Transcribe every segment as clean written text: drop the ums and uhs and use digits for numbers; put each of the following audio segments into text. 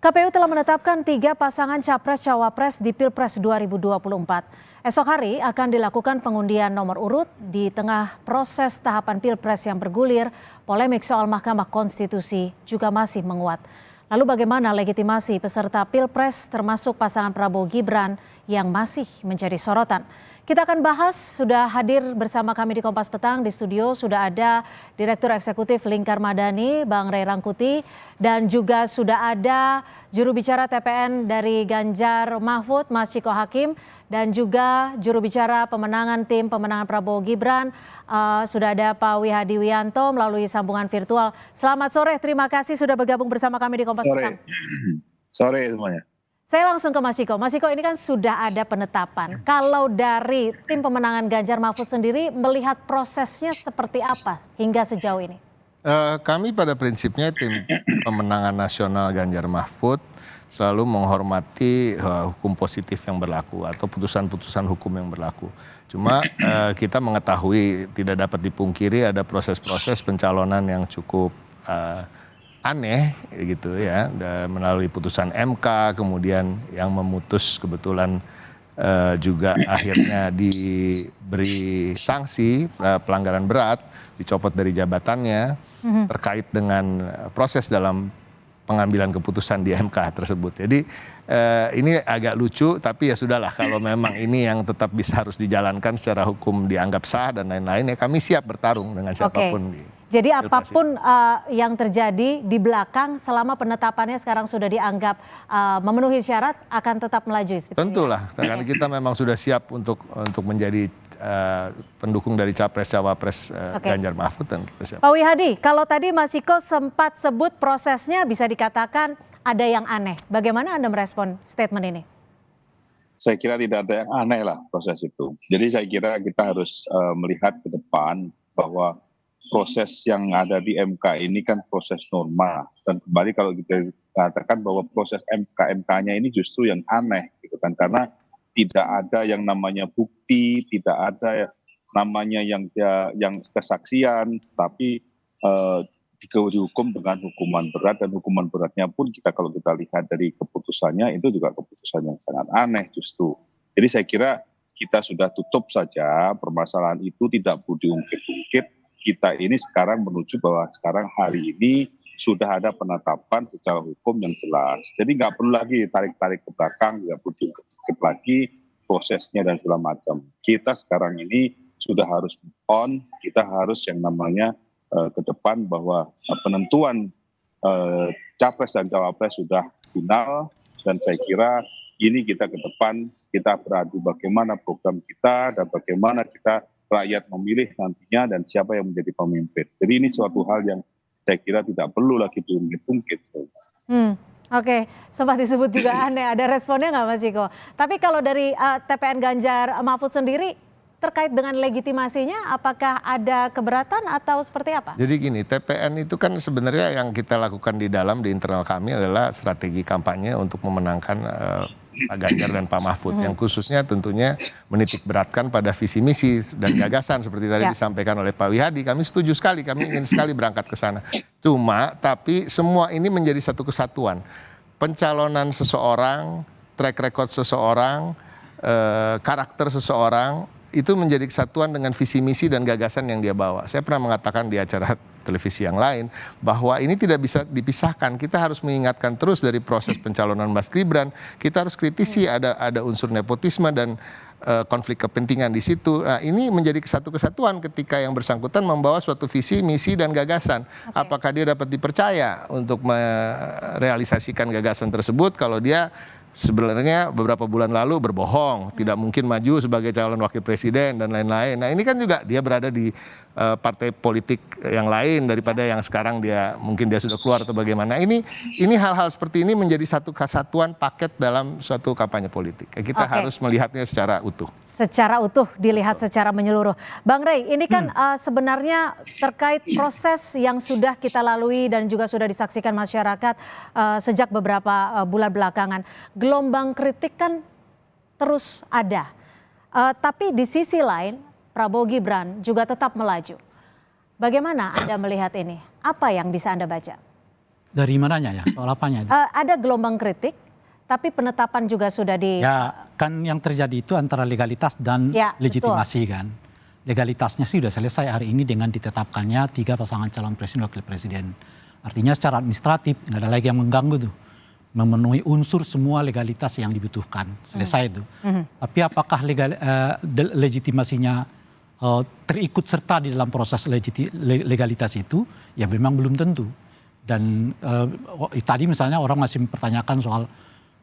KPU telah menetapkan 3 pasangan Capres-Cawapres di Pilpres 2024. Esok hari akan dilakukan pengundian nomor urut di tengah proses tahapan Pilpres yang bergulir, polemik soal Mahkamah Konstitusi juga masih menguat. Lalu bagaimana legitimasi peserta Pilpres termasuk pasangan Prabowo Gibran yang masih menjadi sorotan? Kita akan bahas, sudah hadir bersama kami di Kompas Petang. Di studio sudah ada Direktur Eksekutif Lingkar Madani, Bang Ray Rangkuti, dan juga sudah ada juru bicara TPN dari Ganjar Mahfud, Mas Ciko Hakim, dan juga juru bicara pemenangan tim pemenangan Prabowo Gibran, sudah ada Pak Wihadi Wianto melalui sambungan virtual. Selamat sore, terima kasih sudah bergabung bersama kami di Kompas Petang. Sore semuanya. Saya langsung ke Mas Ciko. Mas Ciko, ini kan sudah ada penetapan. Kalau dari tim pemenangan Ganjar Mahfud sendiri melihat prosesnya seperti apa hingga sejauh ini? Kami pada prinsipnya tim pemenangan nasional Ganjar Mahfud selalu menghormati hukum positif yang berlaku atau putusan-putusan hukum yang berlaku. Cuma kita mengetahui tidak dapat dipungkiri ada proses-proses pencalonan yang cukup aneh gitu ya, melalui putusan MK kemudian yang memutus kebetulan juga akhirnya diberi sanksi pelanggaran berat, dicopot dari jabatannya terkait dengan proses dalam pengambilan keputusan di MK tersebut. Jadi ini agak lucu, tapi ya sudahlah, kalau memang ini yang tetap bisa harus dijalankan secara hukum dianggap sah dan lain-lain, ya kami siap bertarung dengan siapapun. Jadi apapun yang terjadi di belakang selama penetapannya sekarang sudah dianggap memenuhi syarat akan tetap melaju. Tentulah, karena kita memang sudah siap untuk menjadi pendukung dari Capres-Cawapres Ganjar Mahfud dan kita siap. Pak Wihadi, kalau tadi Mas Ciko sempat sebut prosesnya bisa dikatakan ada yang aneh. Bagaimana Anda merespon statement ini? Saya kira tidak ada yang aneh lah proses itu. Jadi saya kira kita harus melihat ke depan bahwa proses yang ada di MK ini kan proses normal, dan kembali kalau kita katakan bahwa proses MK-nya ini justru yang aneh gitu kan, karena tidak ada yang namanya bukti, tidak ada namanya yang kesaksian, tapi dihukum dengan hukuman berat, dan hukuman beratnya pun kalau kita lihat dari keputusannya itu juga keputusan yang sangat aneh justru. Jadi saya kira kita sudah tutup saja permasalahan itu, tidak perlu diungkit-ungkit. Kita ini sekarang menuju bahwa sekarang hari ini sudah ada penetapan secara hukum yang jelas. Jadi nggak perlu lagi tarik-tarik ke belakang, nggak perlu diungkit lagi prosesnya dan segala macam. Kita sekarang ini sudah harus on, kita harus yang namanya ke depan bahwa penentuan Capres dan Cawapres sudah final, dan saya kira ini kita ke depan, kita beradu bagaimana program kita dan bagaimana kita rakyat memilih nantinya dan siapa yang menjadi pemimpin. Jadi ini suatu hal yang saya kira tidak perlu lagi diungkit-ungkit. Oke, sempat disebut juga aneh, ada responnya nggak Mas Ciko? Tapi kalau dari TPN Ganjar Mahfud sendiri terkait dengan legitimasinya, apakah ada keberatan atau seperti apa? Jadi gini, TPN itu kan sebenarnya yang kita lakukan di internal kami adalah strategi kampanye untuk memenangkan Pak Ganjar dan Pak Mahfud, yang khususnya tentunya menitik beratkan pada visi misi dan gagasan seperti tadi disampaikan oleh Pak Wihadi. Kami setuju sekali, kami ingin sekali berangkat ke sana. Tapi semua ini menjadi satu kesatuan. Pencalonan seseorang, track record seseorang, karakter seseorang, itu menjadi kesatuan dengan visi misi dan gagasan yang dia bawa. Saya pernah mengatakan di acara televisi yang lain bahwa ini tidak bisa dipisahkan. Kita harus mengingatkan terus dari proses pencalonan Mas Gibran, kita harus kritisi ada unsur nepotisme dan konflik kepentingan di situ. Nah, ini menjadi satu kesatuan ketika yang bersangkutan membawa suatu visi, misi dan gagasan. Apakah dia dapat dipercaya untuk merealisasikan gagasan tersebut kalau dia sebenarnya beberapa bulan lalu berbohong, tidak mungkin maju sebagai calon wakil presiden dan lain-lain. Nah, ini kan juga dia berada di partai politik yang lain daripada yang sekarang mungkin dia sudah keluar atau bagaimana. Ini hal-hal seperti ini menjadi satu kesatuan paket dalam suatu kampanye politik. Kita harus melihatnya secara utuh. Secara utuh, dilihat secara menyeluruh. Bang Ray, ini kan sebenarnya terkait proses yang sudah kita lalui dan juga sudah disaksikan masyarakat sejak beberapa bulan belakangan. Gelombang kritik kan terus ada. Tapi di sisi lain, Prabowo Gibran juga tetap melaju. Bagaimana Anda melihat ini? Apa yang bisa Anda baca? Dari mananya ya? Soal apanya itu? Ada gelombang kritik, tapi penetapan juga sudah di... Ya kan yang terjadi itu antara legalitas dan Ya, legitimasi kan. Legalitasnya sih sudah selesai hari ini dengan ditetapkannya 3 pasangan calon presiden wakil presiden. Artinya secara administratif nggak ada lagi yang mengganggu tuh. Memenuhi unsur semua legalitas yang dibutuhkan. Selesai itu. Tapi apakah legitimasinya terikut serta di dalam proses legalitas itu? Ya memang belum tentu. Dan tadi misalnya orang masih mempertanyakan soal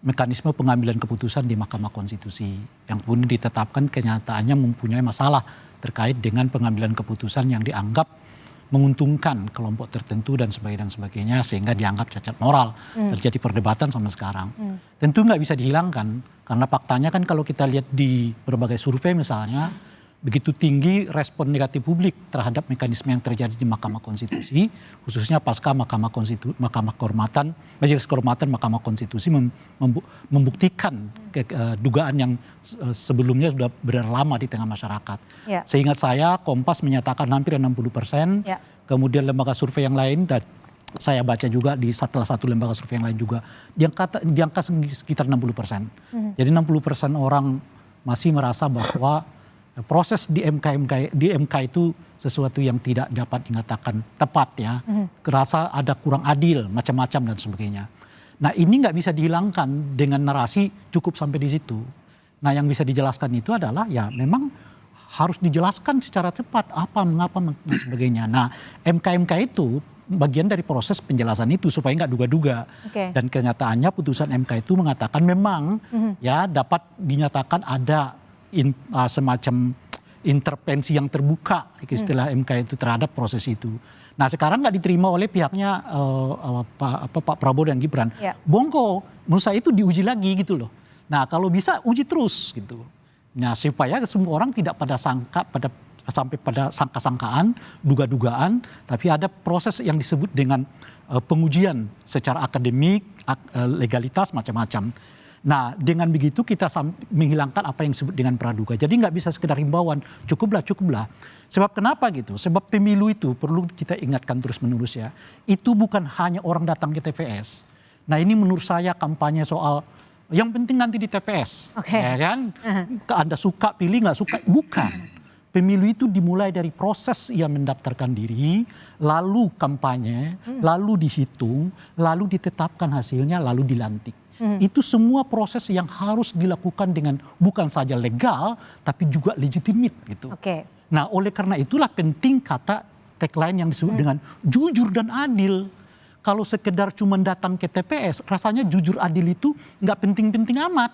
mekanisme pengambilan keputusan di Mahkamah Konstitusi. Yang kemudian ditetapkan kenyataannya mempunyai masalah terkait dengan pengambilan keputusan yang dianggap menguntungkan kelompok tertentu dan sebagainya sehingga dianggap cacat moral. Terjadi perdebatan sampai sekarang. Tentu nggak bisa dihilangkan karena faktanya kan kalau kita lihat di berbagai survei misalnya begitu tinggi respon negatif publik terhadap mekanisme yang terjadi di Mahkamah Konstitusi, khususnya pasca Mahkamah Kehormatan, Majelis Kehormatan Mahkamah Konstitusi membuktikan dugaan yang sebelumnya sudah beredar lama di tengah masyarakat. Ya. Seingat saya Kompas menyatakan hampir 60%, ya. Kemudian lembaga survei yang lain dan saya baca juga di salah satu lembaga survei yang lain juga di angka sekitar 60%. Jadi 60% orang masih merasa bahwa proses di MK itu sesuatu yang tidak dapat dikatakan tepat ya, kerasa ada kurang adil macam-macam dan sebagainya. Nah ini nggak bisa dihilangkan dengan narasi cukup sampai di situ. Nah yang bisa dijelaskan itu adalah ya memang harus dijelaskan secara cepat apa mengapa dan sebagainya. Nah MK itu bagian dari proses penjelasan itu supaya nggak duga-duga. Dan kenyataannya putusan MK itu mengatakan memang ya dapat dinyatakan ada semacam intervensi yang terbuka istilah MK itu terhadap proses itu. Nah sekarang nggak diterima oleh pihaknya Pak Prabowo dan Gibran. Ya. Bongko menurut saya itu diuji lagi gitu loh. Nah kalau bisa uji terus gitu. Nah supaya semua orang tidak sampai pada sangka-sangkaan, duga-dugaan, tapi ada proses yang disebut dengan pengujian secara akademik, legalitas macam-macam. Nah dengan begitu kita menghilangkan apa yang disebut dengan praduga. Jadi nggak bisa sekedar himbauan, cukuplah. Sebab kenapa gitu? Sebab pemilu itu perlu kita ingatkan terus menerus ya. Itu bukan hanya orang datang ke TPS. Nah ini menurut saya kampanye soal yang penting nanti di TPS. Ya kan? Anda suka pilih nggak suka, bukan. Pemilu itu dimulai dari proses ia mendaftarkan diri, lalu kampanye, lalu dihitung, lalu ditetapkan hasilnya, lalu dilantik. Itu semua proses yang harus dilakukan dengan bukan saja legal, tapi juga legitimate gitu. Nah oleh karena itulah penting kata tagline yang disebut dengan jujur dan adil. Kalau sekedar cuma datang ke TPS, rasanya jujur adil itu nggak penting-penting amat.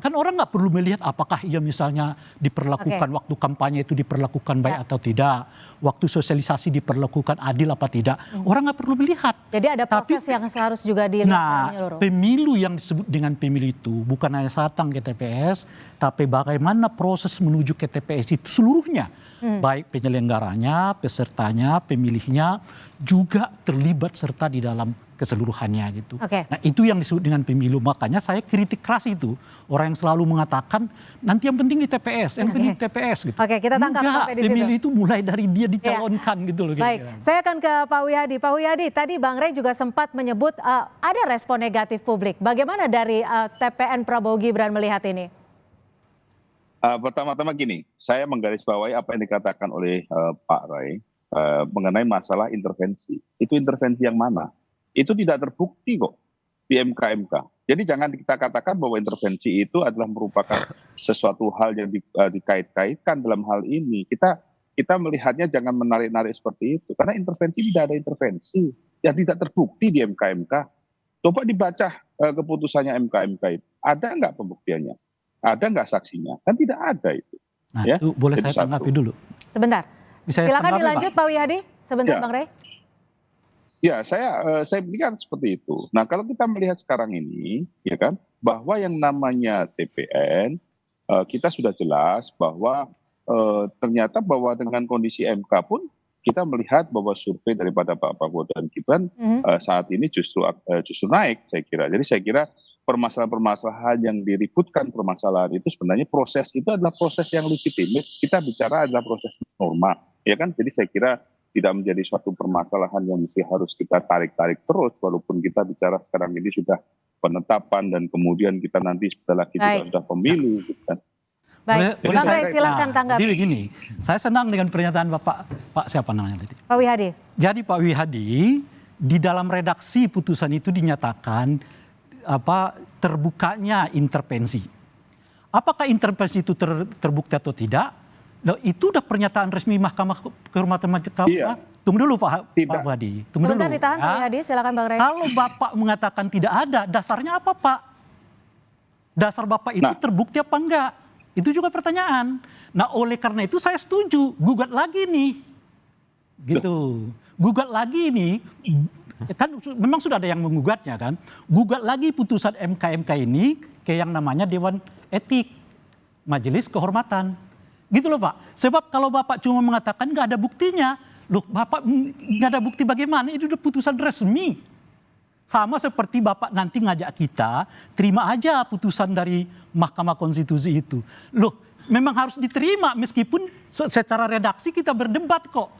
Kan orang nggak perlu melihat apakah ia misalnya diperlakukan waktu kampanye itu diperlakukan baik atau tidak, waktu sosialisasi diperlakukan adil apa tidak, orang nggak perlu melihat. Jadi ada proses yang harus juga dilihat secara menyeluruh. Pemilu yang disebut dengan pemilu itu bukan hanya datang ke TPS, tapi bagaimana proses menuju ke TPS itu seluruhnya, baik penyelenggaranya, pesertanya, pemilihnya juga terlibat serta di dalam keseluruhannya gitu. Nah itu yang disebut dengan pemilu. Makanya saya kritik keras itu. Orang yang selalu mengatakan nanti yang penting di TPS, yang penting di TPS gitu. Kita tangkap sampai di situ. Pemilu itu mulai dari dia dicalonkan gitu loh. Baik, saya akan ke Pak Wihadi. Pak Wihadi, tadi Bang Rey juga sempat menyebut ada respon negatif publik. Bagaimana dari TPN Prabowo Gibran melihat ini? Pertama-tama gini, saya menggarisbawahi apa yang dikatakan oleh Pak Rey mengenai masalah intervensi. Itu intervensi yang mana? Itu tidak terbukti kok di MK. Jadi jangan kita katakan bahwa intervensi itu adalah merupakan sesuatu hal yang dikait-kaitkan dalam hal ini. Kita melihatnya jangan menarik-narik seperti itu. Karena intervensi tidak ada intervensi yang tidak terbukti di MK. Coba dibaca keputusannya MK itu. Ada nggak pembuktiannya? Ada nggak saksinya? Kan tidak ada itu. Nah ya? Itu boleh jadi saya tanggapi dulu. Sebentar. Silakan dilanjut Pak Wihadi. Sebentar ya. Bang Rey. Ya, saya pikir seperti itu. Nah, kalau kita melihat sekarang ini, ya kan, bahwa yang namanya TPN, kita sudah jelas bahwa ternyata bahwa dengan kondisi MK pun kita melihat bahwa survei daripada Pak Prabowo dan Gibran saat ini justru naik, saya kira. Jadi saya kira permasalahan-permasalahan yang diributkan permasalahan itu sebenarnya proses itu adalah proses yang legitimate. Kita bicara adalah proses normal, ya kan? Jadi saya kira tidak menjadi suatu permasalahan yang mesti harus kita tarik-tarik terus, walaupun kita bicara sekarang ini sudah penetapan dan kemudian kita nanti setelah kita sudah pemilu. Gitu kan. Baik, Bang Rey silakan tanggapi. Jadi begini, saya senang dengan pernyataan Pak siapa namanya tadi? Pak Wihadi. Jadi Pak Wihadi di dalam redaksi putusan itu dinyatakan terbukanya intervensi. Apakah intervensi itu terbukti atau tidak? Itu udah pernyataan resmi Mahkamah Kehormatan Mahkamah. Iya. Tunggu dulu Pak Wihadi. Tunggu Sebentar dulu. ditahan Pak Wihadi, silakan Bang Rey. Kalau Bapak mengatakan tidak ada, dasarnya apa Pak? Dasar Bapak itu terbukti apa enggak? Itu juga pertanyaan. Nah oleh karena itu saya setuju, gugat lagi nih. Gitu. Gugat lagi nih, kan memang sudah ada yang menggugatnya kan. Gugat lagi putusan MK ini ke yang namanya Dewan Etik, Majelis Kehormatan. Gitu loh Pak. Sebab kalau Bapak cuma mengatakan nggak ada buktinya, loh Bapak nggak ada bukti bagaimana? Itu udah putusan resmi. Sama seperti Bapak nanti ngajak kita, terima aja putusan dari Mahkamah Konstitusi itu. Loh memang harus diterima meskipun secara redaksi kita berdebat kok.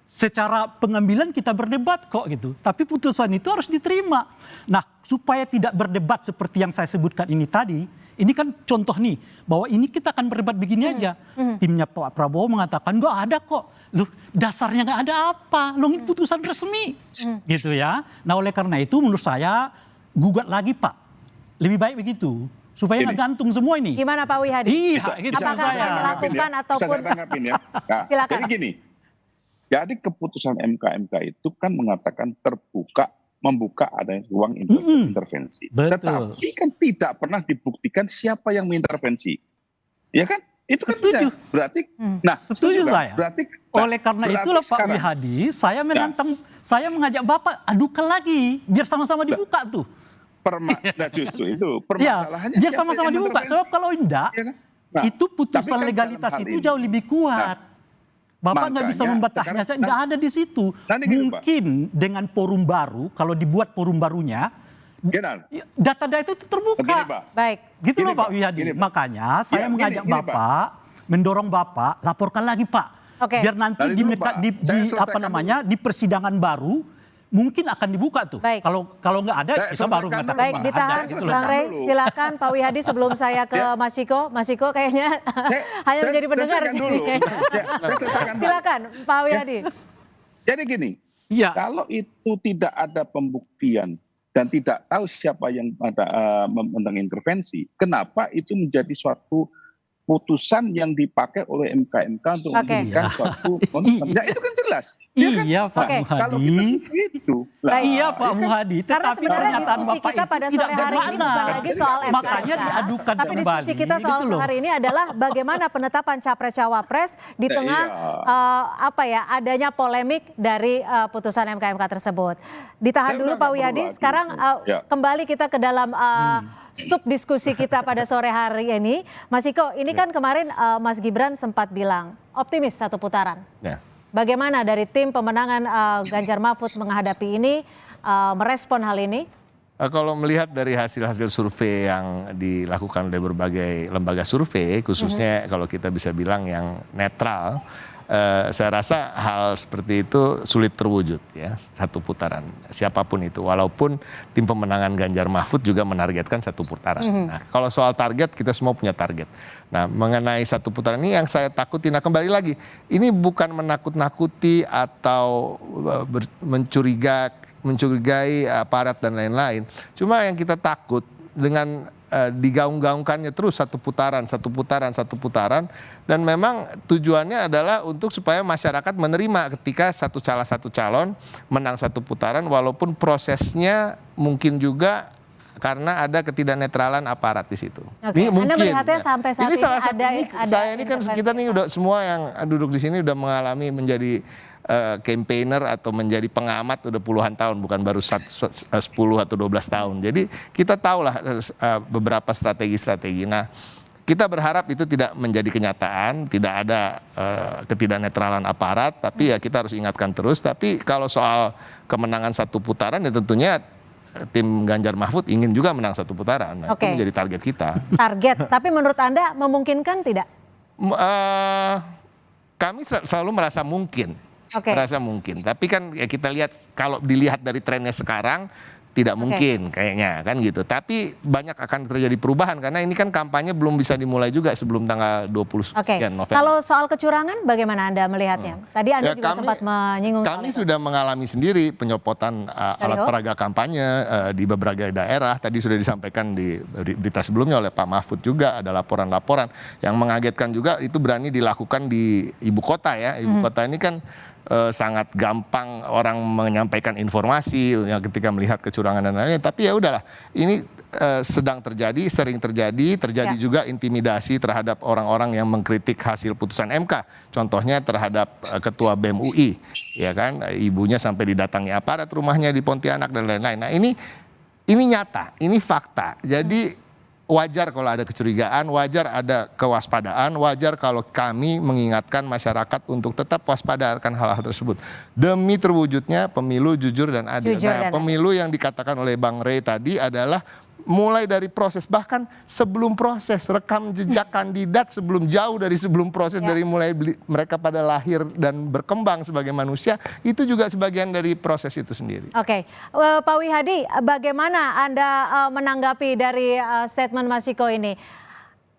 Secara pengambilan kita berdebat kok gitu. Tapi putusan itu harus diterima. Nah supaya tidak berdebat seperti yang saya sebutkan ini tadi, ini kan contoh nih, bahwa ini kita akan berdebat begini aja. Timnya Pak Prabowo mengatakan nggak ada kok. Loh dasarnya nggak ada apa, loh ini putusan resmi. Gitu ya. Nah oleh karena itu menurut saya gugat lagi Pak. Lebih baik begitu. Supaya nggak gantung semua ini. Gimana Pak Wihadi? Iya, gitu. Apakah akan dilakukan ataupun... Bisa saya tanggapin ya. Nah, silakan. jadi gini, jadi keputusan MK itu kan mengatakan membuka adanya ruang intervensi. Betul. Tetapi kan tidak pernah dibuktikan siapa yang mengintervensi. Ya kan? Itu kan Setuju. Berarti, setuju kan? saya. Oleh karena itulah Pak Wihadi, saya menantang, saya mengajak Bapak adukan lagi, biar sama-sama dibuka tuh. Nah justru itu permasalahannya. Biar sama-sama dibuka. Sebab kalau enggak, ya kan? itu putusan kan legalitas itu ini, jauh lebih kuat. Bapak nggak bisa membatahnya, nggak ada di situ. Mungkin dengan forum baru, kalau dibuat forum barunya, data-data itu terbuka. Begini, Baik. Gitu loh Pak Wihadi. Makanya saya mengajak Bapak, mendorong Bapak, laporkan lagi Pak. Biar nanti di persidangan baru, mungkin akan dibuka tuh. Kalau nggak ada, kita baru mengatakan. Baik, ditahan Bang Rey. Silakan Pak Wihadi sebelum saya ke Mas Ciko. Mas Ciko kayaknya hanya menjadi pendengar sini. Silakan Pak Wihadi. Jadi gini, kalau itu tidak ada pembuktian dan tidak tahu siapa yang mengintervensi, kenapa itu menjadi suatu putusan yang dipakai oleh MK untuk memberikan suatu ya itu kan jelas. Iya Pak Muhadi. Kalau kita itu. Iya Pak Muhadi. Karena sebenarnya diskusi kita pada sore hari ini bukan lagi soal MK. Makanya diadukan tapi diskusi kita soal hari ini adalah bagaimana penetapan capres cawapres di tengah adanya polemik dari putusan MK tersebut. Ditahan dulu Pak Wihadi. Sekarang kembali kita ke dalam sub diskusi kita pada sore hari ini. Mas Iko, ini kan kemarin Mas Gibran sempat bilang optimis satu putaran. Bagaimana dari tim pemenangan Ganjar Mahfud menghadapi ini, merespon hal ini? Kalau melihat dari hasil-hasil survei yang dilakukan oleh berbagai lembaga survei, khususnya kalau kita bisa bilang yang netral, saya rasa hal seperti itu sulit terwujud ya, satu putaran siapapun itu, walaupun tim pemenangan Ganjar Mahfud juga menargetkan satu putaran. Nah kalau soal target, kita semua punya target. Nah mengenai satu putaran ini yang saya takuti, nah kembali lagi, ini bukan menakut-nakuti atau mencurigai aparat dan lain-lain, cuma yang kita takut dengan digaung-gaungkannya terus satu putaran, dan memang tujuannya adalah untuk supaya masyarakat menerima ketika salah satu calon menang satu putaran, walaupun prosesnya mungkin juga karena ada ketidaknetralan aparat di situ. Ini mungkin. Anda melihatnya sampai saat ini ini salah satu, ada saya ini kan kita nih udah semua yang duduk di sini udah mengalami menjadi campaigner atau menjadi pengamat udah puluhan tahun, bukan baru 10 atau 12 tahun. Jadi kita tahulah beberapa strategi-strategi. Nah, kita berharap itu tidak menjadi kenyataan, tidak ada ketidaknetralan aparat, tapi ya kita harus ingatkan terus. Tapi kalau soal kemenangan satu putaran ya tentunya tim Ganjar Mahfud ingin juga menang satu putaran. Nah, itu menjadi target kita. Target, tapi menurut Anda memungkinkan tidak? Kami selalu merasa mungkin. Oke. Merasa mungkin. Tapi kan ya kita lihat kalau dilihat dari trennya sekarang tidak mungkin kayaknya kan gitu. Tapi banyak akan terjadi perubahan karena ini kan kampanye belum bisa dimulai juga sebelum tanggal 20 sekian November. Kalau soal kecurangan bagaimana Anda melihatnya? Tadi Anda juga sempat menyinggung soal Kami itu. sudah mengalami sendiri penyopotan alat peraga kampanye di beberapa daerah. Tadi sudah disampaikan di berita sebelumnya oleh Pak Mahfud juga ada laporan-laporan yang mengagetkan juga itu berani dilakukan di ibu kota ya. Ibu kota ini kan sangat gampang orang menyampaikan informasi ya, ketika melihat kecurangan dan lain-lain. Tapi ya udahlah, ini sedang terjadi, sering terjadi juga intimidasi terhadap orang-orang yang mengkritik hasil putusan MK. Contohnya terhadap Ketua BEM UI, ya kan, ibunya sampai didatangi aparat rumahnya di Pontianak dan lain-lain. Nah ini nyata, ini fakta. Jadi wajar kalau ada kecurigaan, wajar ada kewaspadaan, wajar kalau kami mengingatkan masyarakat untuk tetap waspada akan hal-hal tersebut. Demi terwujudnya pemilu jujur dan adil. Pemilu yang dikatakan oleh Bang Rey tadi adalah mulai dari proses, bahkan sebelum proses, rekam jejak kandidat sebelum proses, dari mulai mereka pada lahir dan berkembang sebagai manusia, itu juga sebagian dari proses itu sendiri. Oke, Pak Wihadi, bagaimana Anda menanggapi dari statement Mas Ciko ini?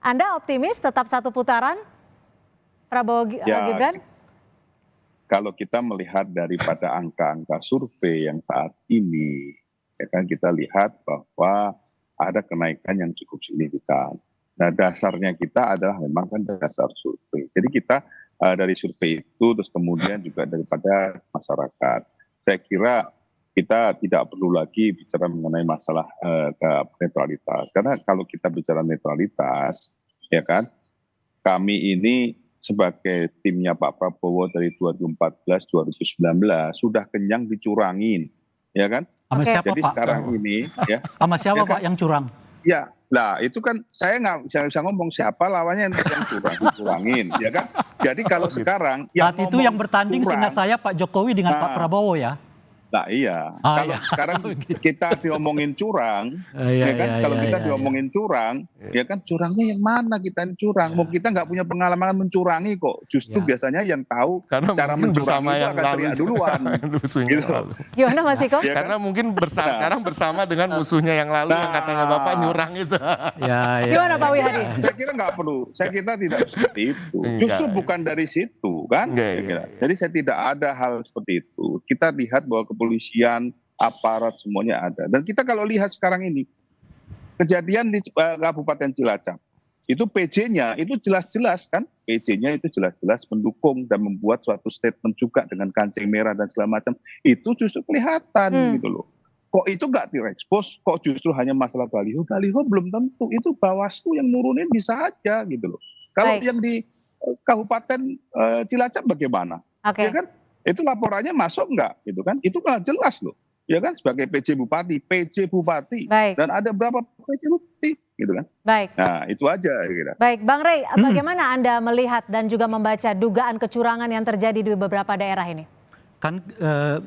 Anda optimis tetap satu putaran Prabowo Gibran? Kalau kita melihat daripada angka-angka survei yang saat ini, ya kan kita lihat bahwa ada kenaikan yang cukup signifikan. Nah dasarnya kita adalah memang kan dasar survei. Jadi kita dari survei itu terus kemudian juga daripada masyarakat. Saya kira kita tidak perlu lagi bicara mengenai masalah netralitas. Karena kalau kita bicara netralitas, ya kan, kami ini sebagai timnya Pak Prabowo dari 2014, 2019 sudah kenyang dicurangin, ya kan? Sama siapa, Jadi Pak? sekarang ini ya. Sama siapa ya kan? Pak yang curang? Ya, lah itu kan saya nggak bisa ngomong siapa lawannya yang curangin, ya kan? Jadi kalau sekarang Saat itu yang bertanding seingat saya Pak Jokowi dengan Pak Prabowo ya. Nah iya, kalau sekarang kita diomongin curang, ya kan? Kalau kita diomongin curang, ya kan curangnya yang mana kita yang curang? Mau kita nggak punya pengalaman mencurangi kok. Justru biasanya yang tahu karena cara mencurangi itu akan teriak duluan. Gitu. Gimana Mas Ciko? Ya kan? Karena mungkin sekarang bersama dengan musuhnya yang lalu yang katanya Bapak nyurang itu. Gimana Pak Wihadi? Saya kira nggak perlu, saya kira tidak seperti itu. Justru bukan dari situ kan. Jadi saya tidak ada hal seperti itu. Kita lihat bahwa kepolisian, aparat semuanya ada. Dan kita kalau lihat sekarang ini, kejadian di Kabupaten Cilacap, itu PJ-nya itu jelas-jelas kan, PJ-nya itu jelas-jelas mendukung dan membuat suatu statement juga dengan kancing merah dan segala macam, itu justru kelihatan gitu loh. Kok itu nggak direkspos, kok justru hanya masalah baliho, baliho belum tentu, itu Bawaslu yang nurunin bisa aja gitu loh. Kalau yang di Kabupaten Cilacap bagaimana? Ya kan? Itu laporannya masuk nggak gitu kan? Itu malah jelas loh, ya kan, sebagai PJ Bupati, dan ada berapa PJ Bupati gitu kan? Nah itu aja kira. Baik, Bang Rey, bagaimana Anda melihat dan juga membaca dugaan kecurangan yang terjadi di beberapa daerah ini? Kan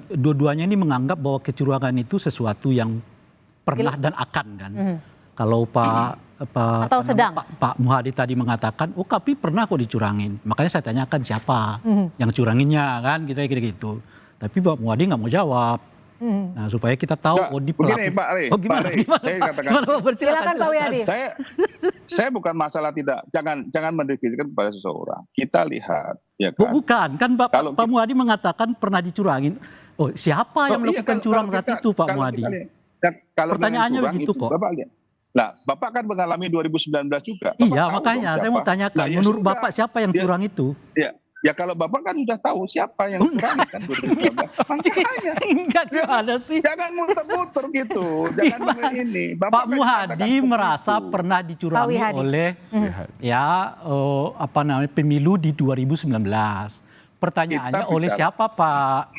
dua-duanya ini menganggap bahwa kecurangan itu sesuatu yang pernah dan akan kan. Kalau Pak Muhadi tadi mengatakan, oh tapi pernah kok dicurangin. Makanya saya tanyakan siapa yang curanginnya kan, kira-kira gitu. Tapi Pak Muhadi nggak mau jawab. Nah supaya kita tahu di pelaku. Begini Pak Rey, saya katakan. Silakan Pak Wihadi. Saya bukan masalah jangan mendefinisikan kepada seseorang. Kita lihat, ya kan. Bukan, kan Pak Muhadi mengatakan pernah dicurangin. Oh siapa yang melakukan curang saat itu Pak Muhadi? Pertanyaannya begitu kok. Nah, Bapak kan mengalami 2019 juga. Iya, makanya saya mau tanyakan, menurut Bapak siapa yang curang itu? Ya kalau Bapak kan sudah tahu siapa yang curang kan 2019. Makanya. Enggak ada sih. Jangan muter-muter gitu. Jangan ini. Pak Muhadi merasa pernah dicurangi oleh pemilu di 2019. Pertanyaannya oleh siapa Pak?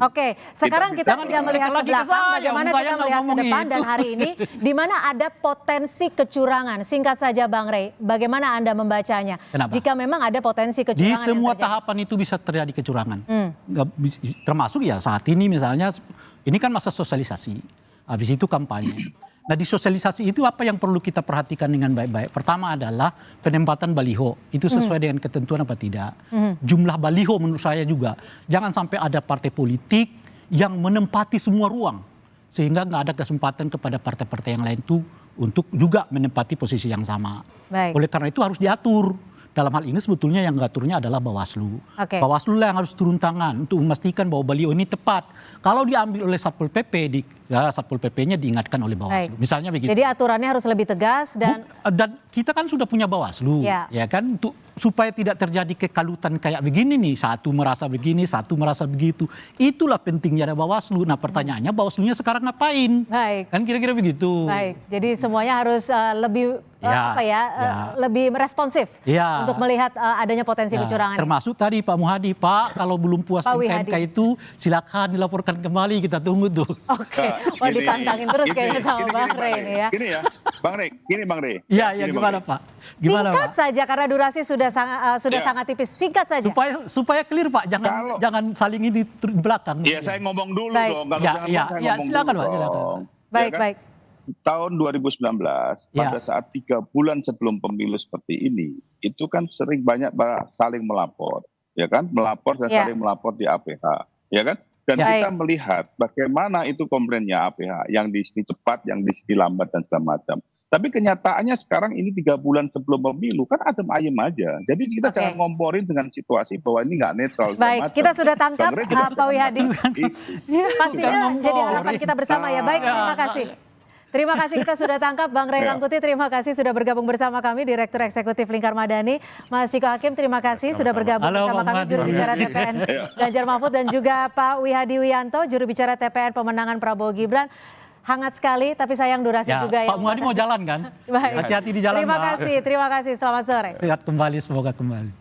Oke, sekarang kita tidak melihat ke belakang, bagaimana kita melihat ke depan dan hari ini di mana ada potensi kecurangan. Singkat saja Bang Rey, bagaimana Anda membacanya? Kenapa? Jika memang ada potensi kecurangan di semua tahapan itu bisa terjadi kecurangan. Termasuk ya saat ini misalnya, ini kan masa sosialisasi, habis itu kampanye. Nah di sosialisasi itu apa yang perlu kita perhatikan dengan baik-baik? Pertama adalah penempatan baliho. Itu sesuai dengan ketentuan apa tidak? Jumlah baliho menurut saya juga. Jangan sampai ada partai politik yang menempati semua ruang. Sehingga nggak ada kesempatan kepada partai-partai yang lain itu untuk juga menempati posisi yang sama. Baik. Oleh karena itu harus diatur. Dalam hal ini sebetulnya yang mengaturnya adalah Bawaslu. Oke. Bawaslu lah yang harus turun tangan untuk memastikan bahwa baliho ini tepat. Kalau diambil oleh Satpol PP, Satpol PP-nya diingatkan oleh Bawaslu. Baik. Misalnya begitu. Jadi aturannya harus lebih tegas dan Dan kita kan sudah punya Bawaslu, Ya. ya kan, untuk supaya tidak terjadi kekalutan kayak begini nih, satu merasa begini, satu merasa begitu. Itulah pentingnya ada Bawaslu. Nah pertanyaannya Bawaslunya sekarang ngapain? baik. Kan kira-kira begitu. Baik, jadi semuanya harus lebih Ya, lebih responsif Ya. untuk melihat adanya potensi Ya, kecurangan. termasuk tadi Pak Muhadi, Pak kalau belum puas Pak MK Wihadi. itu silakan dilaporkan kembali, kita tunggu tuh. Oke, Nah, wah gini, ditantangin terus gini, kayaknya sama gini, Bang gini, Rey ini ya. Gini ya, Bang Rey, gini Bang Rey. Iya, Gini, ya Bang gimana Rey. Pak? Gimana Singkat Pak? saja karena durasi sudah Ya. sangat tipis. Singkat saja. Supaya clear Pak, Kalau- jangan saling ini di belakang. Iya, saya ngomong dulu Baik. dong. Kalau Ya, jangan ya, saya ya, ngomong silakan, dulu Pak, silakan. dong. Baik, Ya kan? baik. Tahun 2019, Ya. pada saat 3 bulan sebelum pemilu seperti ini, itu kan sering banyak saling melapor, ya kan? Melapor dan Ya. saling melapor di APH, ya kan? Dan Ya. kita melihat bagaimana itu komplainnya APH, yang di sini cepat, yang di sini lambat dan segala macam. Tapi kenyataannya sekarang ini 3 bulan sebelum pemilu kan adem ayem aja. Jadi kita Oke. jangan ngomporin dengan situasi bahwa ini nggak netral. segala Baik, macam. kita sudah tangkap Bang Rey juga Pak jangan Wihadi. mengatakan itu. Pastinya Bukan jadi ngomporin. harapan kita bersama ya. Baik, terima kasih. Terima kasih kita sudah tangkap Bang Rey Ya. Rangkuti, terima kasih sudah bergabung bersama kami, Direktur Eksekutif Lingkar Madani. Mas Ciko Hakim, terima kasih sudah bergabung Halo, bersama Bang kami, Mahdi. juru bicara TPN Ganjar Mahfud, dan juga Pak Wihadi Wianto, juru bicara TPN pemenangan Prabowo Gibran. Hangat sekali, tapi sayang durasi Ya, juga ya. Pak Muhadi mau jalan kan? Baik. Hati-hati di jalan Terima Pak. kasih, selamat sore. Sehat kembali, semoga kembali.